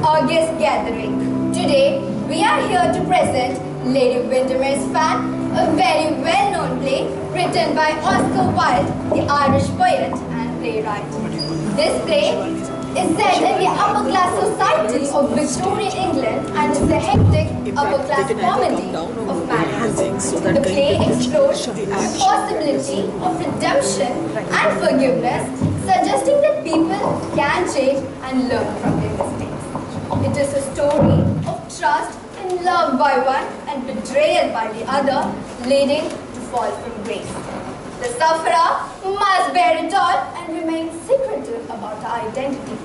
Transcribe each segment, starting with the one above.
august gathering. Today, we are here to present Lady Wiendemiere's Fan, a very well-known play written by Oscar Wilde, the Irish poet and playwright. This play is set in the upper-class society of Victorian England and is a hectic upper-class comedy of madness. The play explores the possibility of redemption and forgiveness, suggesting that people can change and learn from their mistakes. It is a story of trust and love by one and betrayal by the other, leading to fall from grace. The sufferer must bear it all and remain secretive about her identity.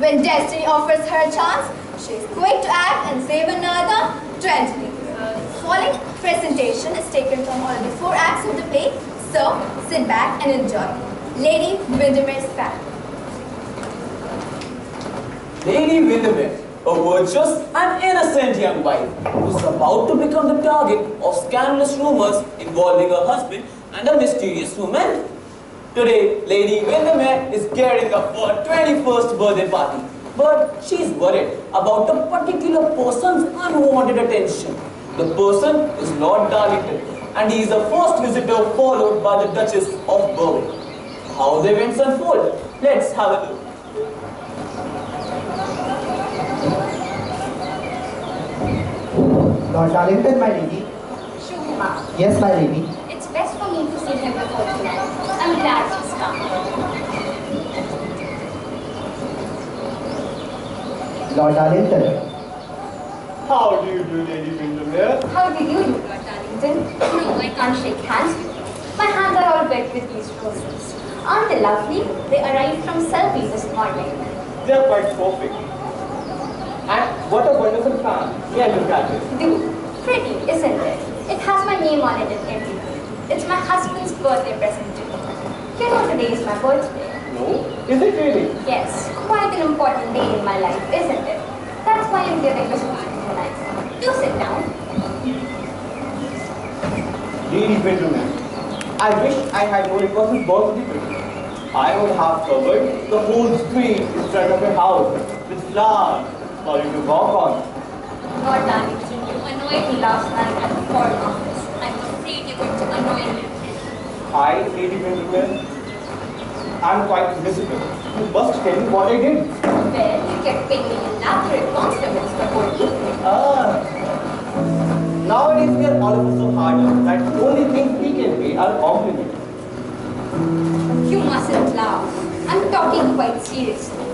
When destiny offers her a chance, she is quick to act and save another tragedy. The following presentation is taken from all the 4 acts of the play, so sit back and enjoy. Lady Wiendemiere's Fan. Lady Wiendemiere, a virtuous and innocent young wife, was about to become the target of scandalous rumors involving her husband and a mysterious woman. Today, Lady Wiendemiere is gearing up for her 21st birthday party, but she is worried about a particular person's unwanted attention. The person is Lord Darlington, and he is the first visitor followed by the Duchess of Berwick. How the events unfold, let's have a look. Lord Darlington, my lady. Sure, ma'am. Yes, my lady. It's best for me to see him before tonight. I'm glad he's come. Lord Darlington. How do you do, Lady Wiendemiere? How do you do, Lord Darlington? No, I can't shake hands with you. My hands are all wet with these roses. Aren't they lovely? They arrived from Selby this morning. They are quite perfect. And what a wonderful fan. Yeah, look at it. Do. Pretty, isn't it? It has my name on it and everything. It's my husband's birthday present to me. You know today is my birthday. No? Is it really? Yes, quite an important day in my life, isn't it? That's why I'm giving this party tonight. Do sit down. Lady Wiendemiere, I wish I had known it was his birthday today. I would have covered the whole street in front of your house with flowers for you to walk on. Lord Darlington, you annoyed me last night at the Foreign Office. I'm afraid you're going to annoy me again. Hi, Lady Wiendemiere. I'm quite miserable. You must tell me what I did. Well, you kept paying me elaborate compliments the whole evening. Nowadays we are all of us so hard up that the only things we can pay are compliments. You mustn't laugh. I'm talking quite seriously.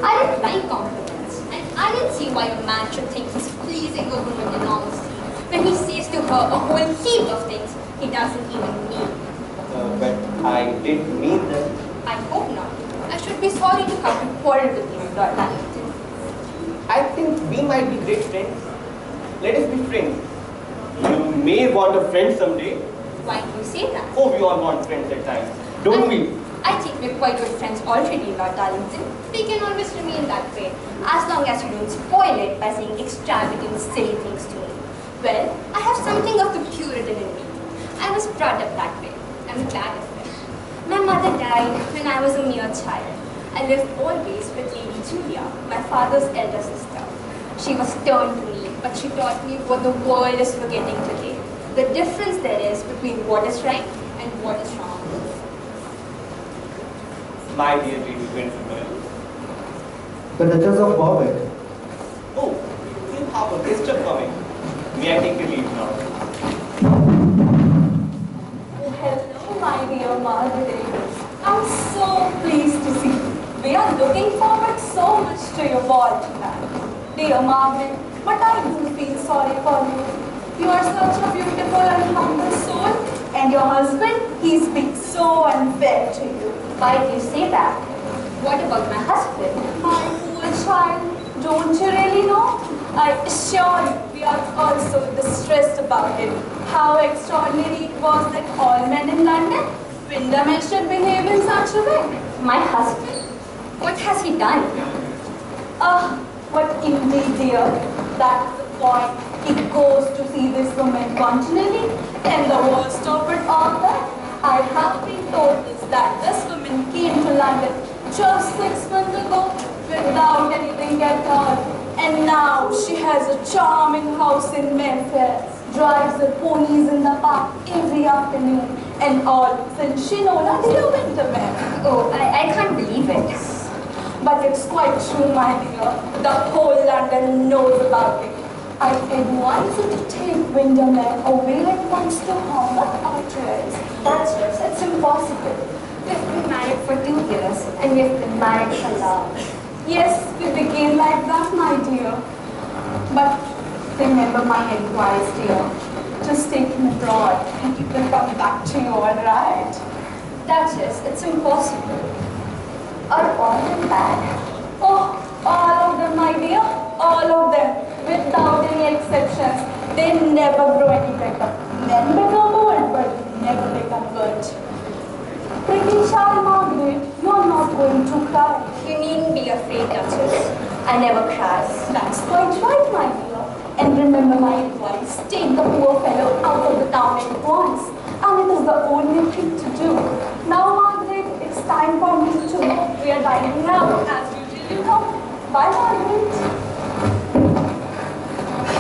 I don't like compliments, and I don't see why a man should think he's pleasing a woman enormously when he says to her a whole heap of things he doesn't even mean. But I did mean that. I hope not. I should be sorry to have to quarrel with you, Lord Darlington. I think we might be great friends. Let us be friends. You may want a friend someday. Why do you say that? Oh, we all want friends at times, don't we? I think we're quite good friends already, Lord Darlington. We can always remain that way, as long as you don't spoil it by saying extravagant, silly things to me. Well, I have something of the Puritan in me. I was brought up that way. I'm glad of it. My mother died when I was a mere child. I lived always with Lady Julia, my father's elder sister. She was stern to me, but she taught me what the world is forgetting today. The difference there is between what is right and what is wrong. My dear Lady Wiendemiere. The Duchess of Berwick. Oh, you have a visitor coming. May I take your leave now? Hello, my dear Margaret. I'm so pleased to see you. We are looking forward so much to your ball tonight. Dear Margaret, but I do feel sorry for you. You are such a beautiful and humble soul, and your husband, he's been so unfair to you. Why do you say that? What about my husband? My poor child, don't you really know? I assure you, we are also distressed about it. How extraordinary it was that all men in London, Wiendemiere should behave in such a way. My husband? What has he done? What indeed, dear. That's the point. He goes to see this woman continually, and the worst of it all that I have been told is that this woman came to London just 6 months ago without anything at all. And now she has a charming house in Memphis, drives her ponies in the park every afternoon, and all since she knows a dear Wiendemiere. Oh, I can't believe it. But it's quite true, my dear. The whole London knows about it. I advise you to take Wiendemiere away at once to home with Theatrix. That's just, it's impossible. We've been married for 2 years, and we've been married for love. Yes, we begin like that, my dear. But remember my advice, dear. Just take him abroad, and he will come back to you, all right? That's just, it's impossible. Are all of them bad? Oh, all of them, my dear. All of them. Without any exceptions. They never grow any better. Then become old, but never become good. Pretty child, Margaret, you're not going to cry. You needn't be afraid, Duchess. I never cry. That's quite right, my dear. And remember my advice. Take the poor fellow out of the town at once. And it is the only thing to do. Now, Margaret, it's time for me to go. We are dining out, as usual, you know. Bye, Margaret.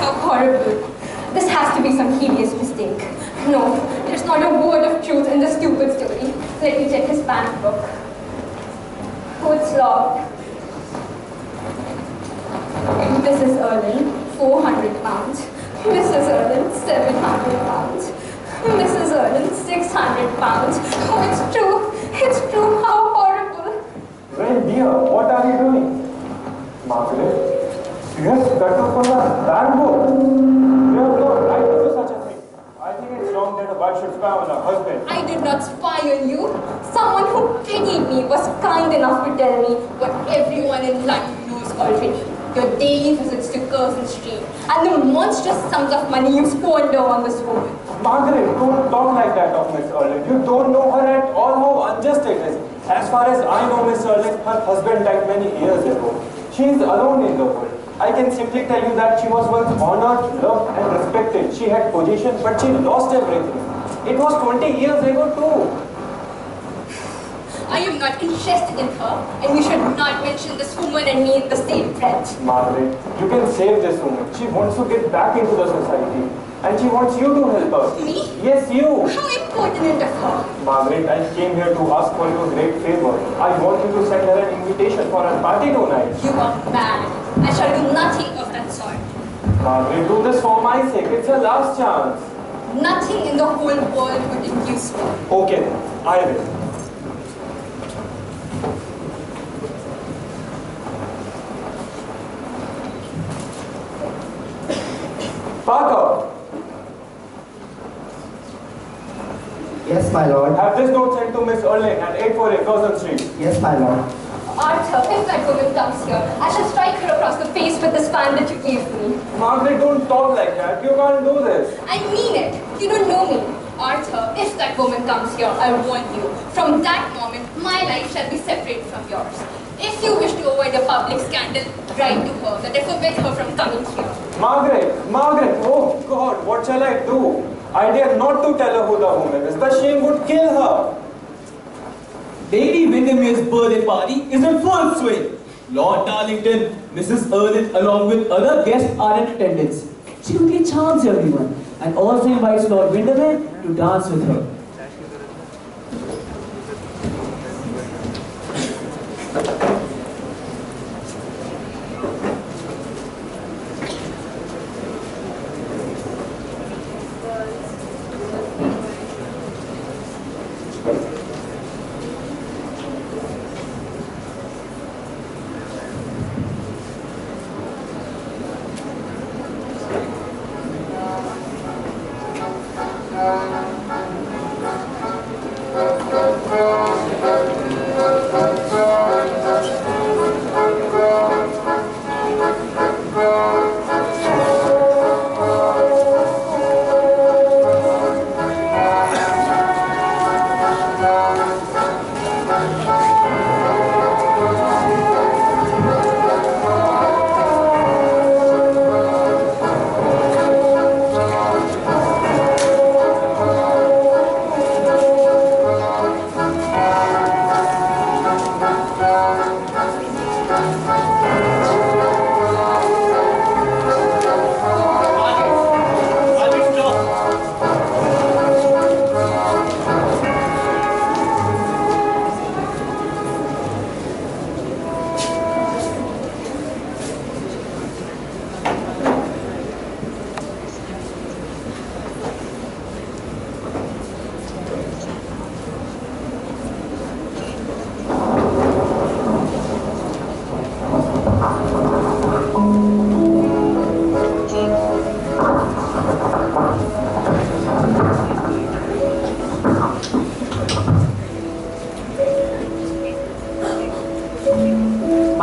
How horrible. This has to be some hideous mistake. No, there's not a word of truth in this stupid story. Let me check his bank book. Oh, it's locked. Mrs. Erlin, £400. Mrs. Erlin, £700. Mrs. Erlin, £600. Oh, it's true. It's true. How horrible. Well, dear, what are you doing? Margaret, yes, that was from the bank book. You have no right to do such a thing. I think it's wrong that a wife should spy on her husband. I did not spy on you. Someone who pitied me was kind enough to tell me what everyone in London knows already. Your daily visits to Curzon Street and the monstrous sums of money you squander on this woman. Margaret, don't talk like that of Miss Erling. You don't know her at all how unjust it is. As far as I know, Miss Erling, her husband died many years ago. She is alone in the world. I can simply tell you that she was once honored, loved and respected. She had position, but she lost everything. It was 20 years ago too. I am not interested in her, and you should not mention this woman and me in the same breath. Margaret, you can save this woman. She wants to get back into the society. And she wants you to help her. Me? Yes, you. How impertinent of her. Margaret, I came here to ask for your great favor. I want you to send her an invitation for a party tonight. You are mad. I shall do nothing of that sort. Margaret, do this for my sake. It's your last chance. Nothing in the whole world would induce me. Okay, I will. Parker! Yes, my lord. Have this note sent to Miss Erling at 848 Curzon Street. Yes, my lord. Arthur, if that woman comes here, I shall strike her across the face with this fan that you gave me. Margaret, don't talk like that. You can't do this. I mean it. You don't know me. Arthur, if that woman comes here, I warn you. From that moment, my life shall be separate from yours. If you wish to avoid a public scandal, write to her that I forbid her from coming here. Margaret, oh God, what shall I do? I dare not to tell her who the woman is. The shame would kill her. Lady Wiendemiere's birthday party is in full swing. Lord Darlington, Mrs. Erlin, along with other guests are in attendance. She quickly charms everyone and also invites Lord Wiendemiere to dance with her.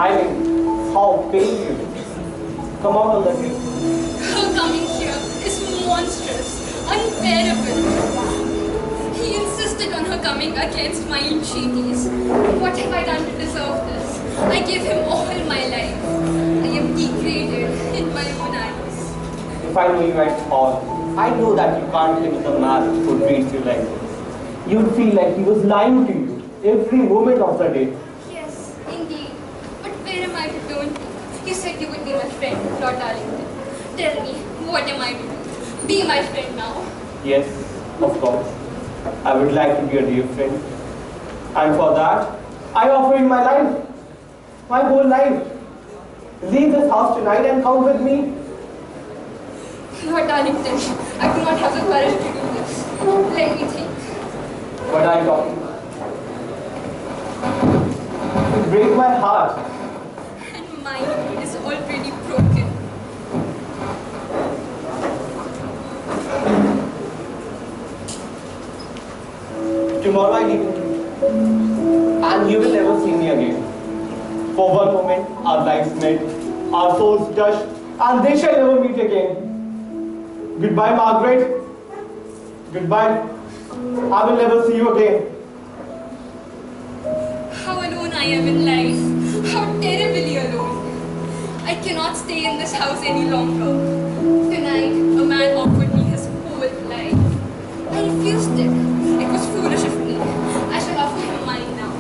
smiling. How pale you look. Come out on the hill. Her coming here is monstrous, unbearable. He insisted on her coming against my entreaties. What have I done to deserve this? I gave him all my life. I am degraded in my own eyes. If I know you at all, I know that you can't live with a man who treats you like this. You'd feel like he was lying to you every moment of the day. Yes, indeed. But where am I to turn to? You said you would be my friend, Lord Darlington. Tell me, what am I to do? Be my friend now. Yes, of course. I would like to be a dear friend. And for that, I offer you my life. My whole life. Leave this house tonight and come with me. Lord Darlington, I do not have the courage to do this. Let me think. What are you talking about? You break my heart. And mine is already broken. Tomorrow I leave with you. And you will never see me again. For one moment, our lives met, our souls touched, and they shall never meet again. Goodbye, Margaret. Goodbye. I will never see you again. How alone I am in life. How terribly alone. I cannot stay in this house any longer. Tonight, a man offered me his whole life. I refused it. It was foolish of me. I shall offer him mine now.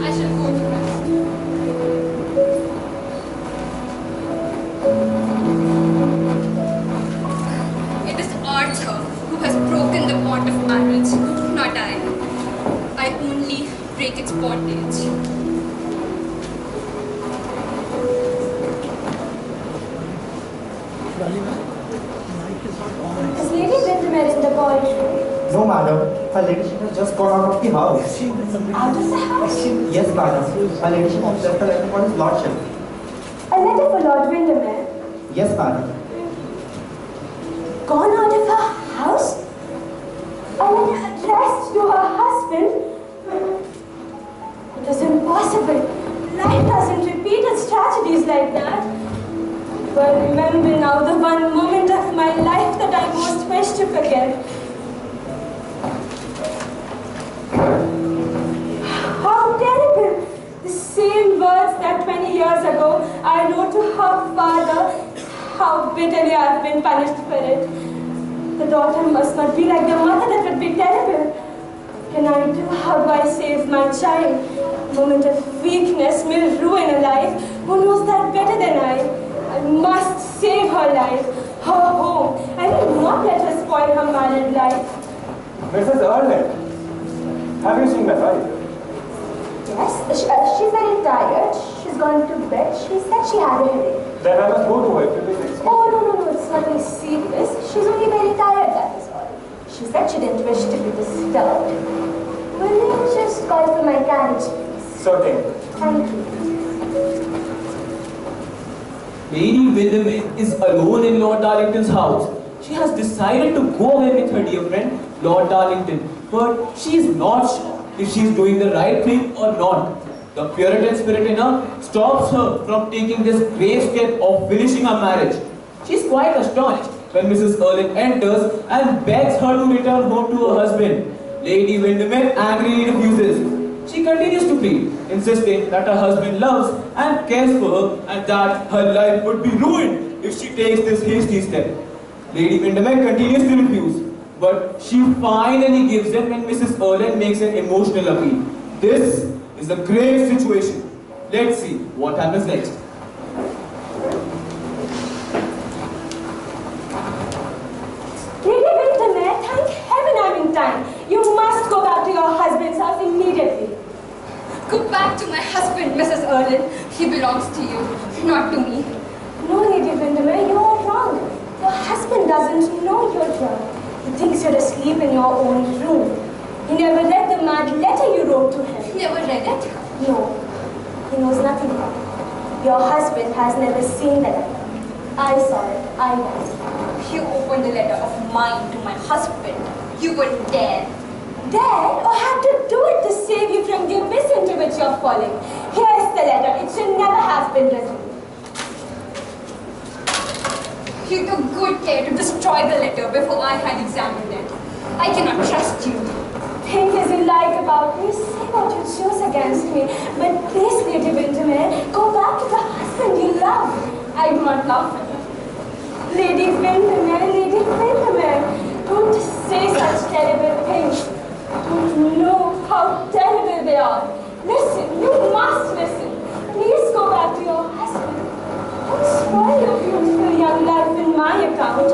I shall go to him. It is Arthur who has broken the bond of marriage, not I. I only break its bondage. Is Lady Wiendemiere in the corridor? No, madam. Her ladyship has just gone out of the house. Out of the house? Yes, madam. Her ladyship has left a letter for his lordship. A letter for Lord Wiendemiere? Yes, madam. Gone out of her house? A letter addressed to her husband? It is impossible. Life doesn't repeat its tragedies like that. But remember now the one moment of my life that I most wish to forget. How terrible! The same words that 20 years ago I wrote to her father. How bitterly I have been punished for it. The daughter must not be like the mother, that would be terrible. Can I do? How do I save my child? A moment of weakness will ruin a life. Who knows that better than I? I must save her life, her home. I will not let her spoil her married life. Mrs. Erland, have you seen my wife? Yes, she's very tired. She's gone to bed. She said she had a headache. Then I must go to her. Oh, no, it's nothing serious. She's only very tired, that is all. She said she didn't wish to be disturbed. Will you just call for my carriage, please? Certainly. Thank you. Lady Wiendemiere is alone in Lord Darlington's house. She has decided to go away with her dear friend, Lord Darlington. But she is not sure if she is doing the right thing or not. The Puritan spirit in her stops her from taking this grave step of finishing her marriage. She is quite astonished when Mrs. Erland enters and begs her to return home to her husband. Lady Wiendemiere angrily refuses. She continues to plead, insisting that her husband loves and cares for her and that her life would be ruined if she takes this hasty step. Lady Wiendemiere continues to refuse, but she finally gives in when Mrs. Erland makes an emotional appeal. This is a grave situation. Let's see what happens next. Lady Wiendemiere, thank heaven I'm in time. You must go back to your husband's house immediately. Go back to my husband, Mrs. Erland. He belongs to you, not to me. No, Lady Wiendemiere, you are wrong. Your husband doesn't know you're drunk. He thinks you're asleep in your own room. He never read the mad letter you wrote to him. Never read it? No, he knows nothing about it. Your husband has never seen the letter. I saw it. I know. You opened the letter of mine to my husband. You wouldn't dare. Dare or have to do it to save you from the abyss into which you're falling. Here's the letter. It should never has been written. You took good care to destroy the letter before I had examined it. I cannot trust you. Think as you like about me, say what you choose against me, but please, Lady Wiendemiere, go back to the husband you love. I do not love him. Lady Wiendemiere, don't say such terrible things. Don't know how terrible they are. Listen, you must listen. Please go back to your husband. Don't spoil your beautiful young life in my account.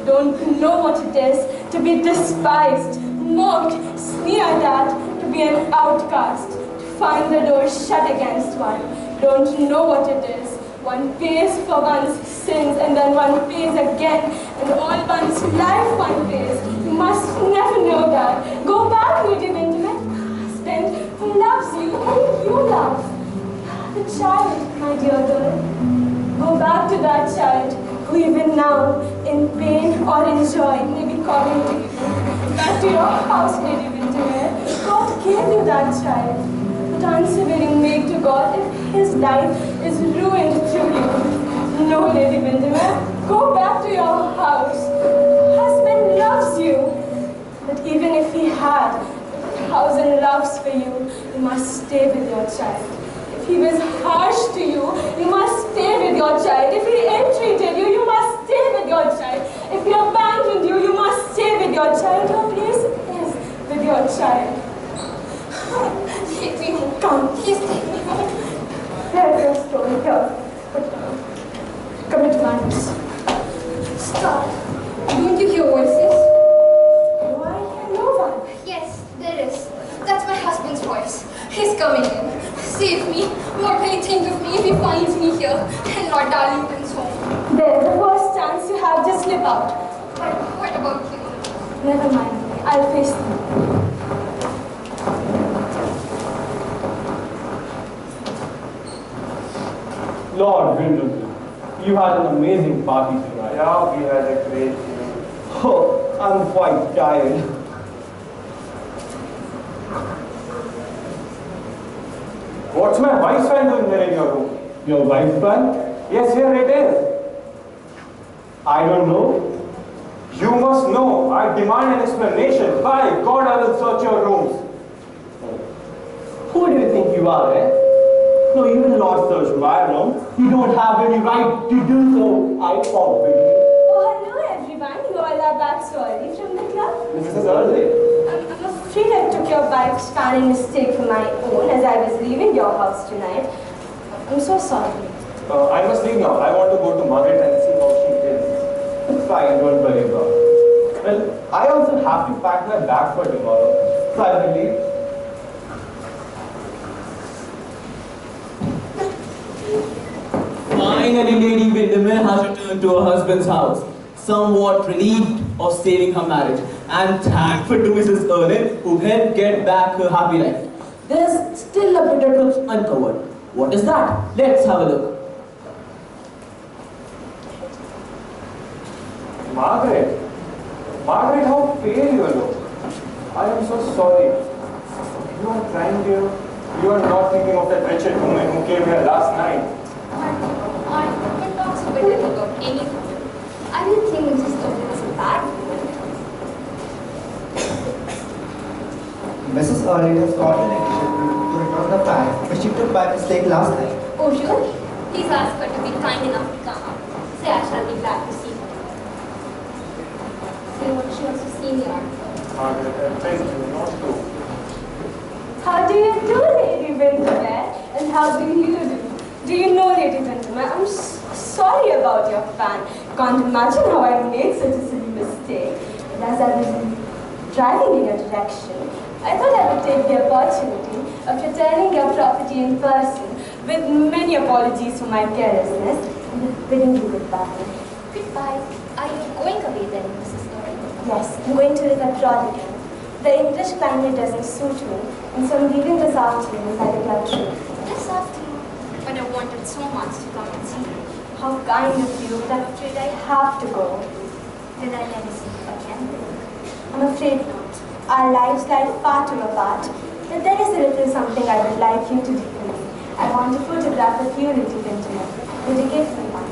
Don't know what it is to be despised, mocked, sneered at, to be an outcast, to find the door shut against one. Don't know what it is. One pays for one's sins and then one pays again, and all one's life one pays. You must never know that. Go back, Lady Wiendemiere, to the husband who loves you, whom you love. The child, my dear girl. Go back to that child who even now, in pain or in joy, may be calling to you. Back to your house, Lady Wiendemiere. God gave you that child. What answer will you make to God if his life is ruined through you? No, Lady Wiendemiere, go back to your house. Husband loves you. But even if he had 1,000 loves for you, you must stay with your child. If he was harsh to you, you must stay with your child. If he ill-treated you, you must stay with your child. If he abandoned you, you must stay with your child. Your place is with your child. Take me home. Come, please take me home. There's your story here. Commit madness. Stop. Don't you hear voices? Do I hear no one? Yes, there is. That's my husband's voice. He's coming in. Save me. What will he think of me if he finds me here and Lord Darlington's home? There's the first chance you have, just slip out. But what about you? Never mind. I'll face them. Lord Wiendemiere, you had an amazing party tonight. Yeah, we had a great evening. Oh, I'm quite tired. What's my wife's fan doing there in your room? Your wife's fan? Yes, here it is. I don't know. You must know. I demand an explanation. By God, I will search your rooms. Who do you think you are, eh? No, you will not search my room. You don't have any right to do so. I forbid you. Oh, hello everyone. You all are back so early from the club. Mrs. Early. I'm afraid I took your wife's fan in mistake for my own as I was leaving your house tonight. I'm so sorry. I must leave now. I want to go to Margaret and see how she is. It's fine, don't worry about it. Well, I also have to pack my bag for tomorrow. So I will leave. Finally, Lady Wiendemiere has returned to her husband's house, somewhat relieved of saving her marriage, and thankful to Mrs. Erlin, who helped get back her happy life. There's still a bit of truth uncovered. What is that? Let's have a look. Margaret. Margaret, how pale you look. I am so sorry. You are crying, dear. You are not thinking of that wretched woman who came here last night. Aren't you talk so bitterly about anything? I didn't think Mrs. Erlin was a bad woman. Mrs. Erlin has got an edition to return the fan which she took by mistake last night. Oh, really? Please ask her to be kind enough to come up. Say I shall be glad to see her. Say what she wants to see me on. Margaret, I beg you not to. How do you do, Lady Wiendemiere? And how do you do? Do you know, Lady Wiendemiere, I'm sorry about your fan. Can't imagine how I made such a silly mistake. And as I was driving in your direction, I thought I would take the opportunity of returning your property in person with many apologies for my carelessness and bidding you goodbye. Goodbye. Are you going away then, Mrs. Erlin? Yes, I'm going to live abroad again. The English climate doesn't suit me, and so I'm leaving this afternoon by the club train. This afternoon. But I wanted so much to come and see you. How kind of you, but I'm afraid I have to go. Will I never see you again? I'm afraid not. Our lives lie far too apart, but there is a little something I would like you to do for me. I want want to photograph with you, Lady Wiendemiere. Would you give me one?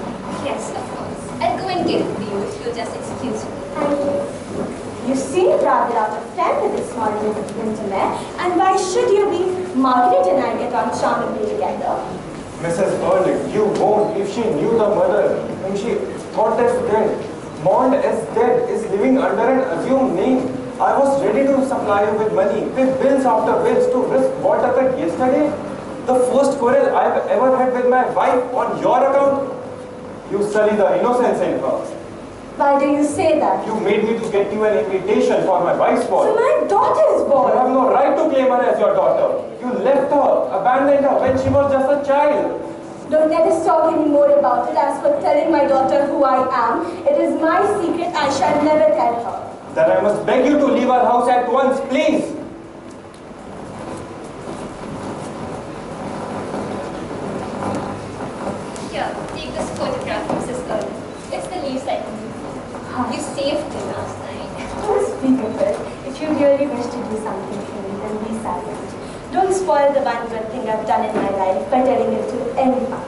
Yes, of course. I'll go and get it for you if you'll just excuse me. Thank you. You seem rather out of time with this small Lady Wiendemiere, and why should you be? Margaret and I get on charmingly together. Mrs. Erling, you won't if she knew the mother whom she thought as dead. Mourned as dead is living under an assumed name. I was ready to supply you with money, with bills after bills to risk what occurred yesterday. The first quarrel I have ever had with my wife on your account. You sully the innocence in her. Why do you say that? You made me to get you an invitation for my wife's ball. So my daughter is You born. have no right to claim her as your daughter. You left her, abandoned her when she was just a child. Don't let us talk any more about it. As for telling my daughter who I am, it is my secret. I shall never tell her. Then I must beg you to leave our house at once, please. Here, take this photograph, Mrs. Erling. It's the least I can do. You saved me last night. Don't speak of it. If you really wish to do something for me, then be silent. Don't spoil the one good thing I've done in my life by telling it to anyone.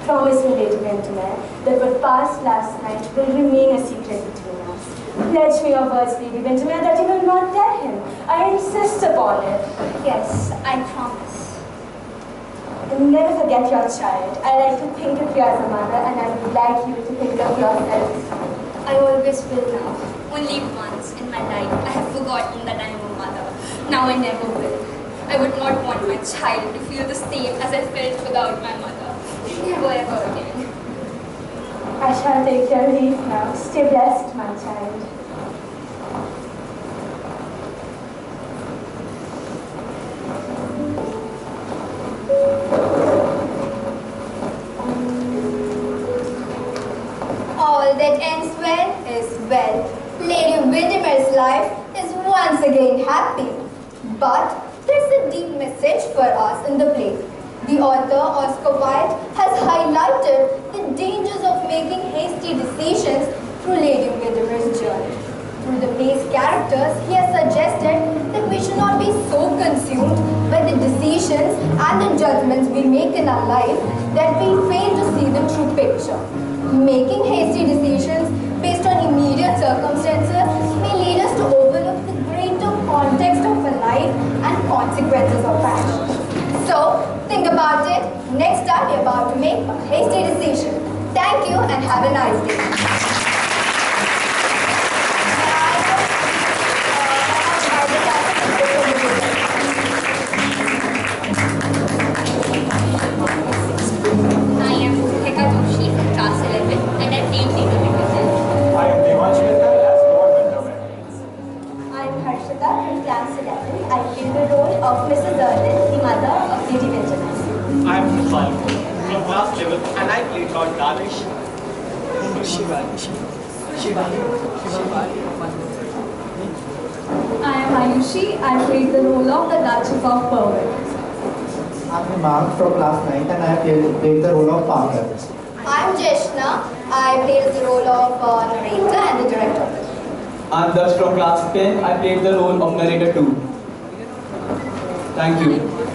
Promise me, Lady Wiendemiere, that what passed last night will remain a secret between us. Pledge me your words, Lady Wiendemiere, that you will not tell him. I insist upon it. Yes, I promise. And never forget your child. I like to think of you as a mother, and I would like you to think of yourself. I always will now. Only once in my life I have forgotten that I am a mother. Now I never will. I would not want my child to feel the same as I felt without my mother. Never ever again. I shall take your leave now. Stay blessed, my child. All that ends well is well. Lady Wiendemiere's life is once again happy. But there's a deep message for us in the play. The author, Oscar Wilde, has highlighted the dangers of making hasty decisions through Lady Wiendemiere's journey. Through the play's characters, he has suggested that we should not be so consumed by the decisions and the judgments we make in our life that we fail to see the true picture. Making hasty decisions based on immediate circumstances may lead us to overlook the greater context of a life and consequences of action. So, think about it. Next time you're about to make a hasty decision. Thank you and have a nice day. Of Mrs. Erling, the mother of Lady Wiendemiere. I am Wilde, from class 11, and I played Lord Darnish. I am Ayushi. I played the role of the Duchess of Berwick. I'm Himang from class 9 and I played the role of Parker. I'm Jeshna. I played the role of narrator and the director. I'm Dash from class 10. I played the role of narrator too. Thank you.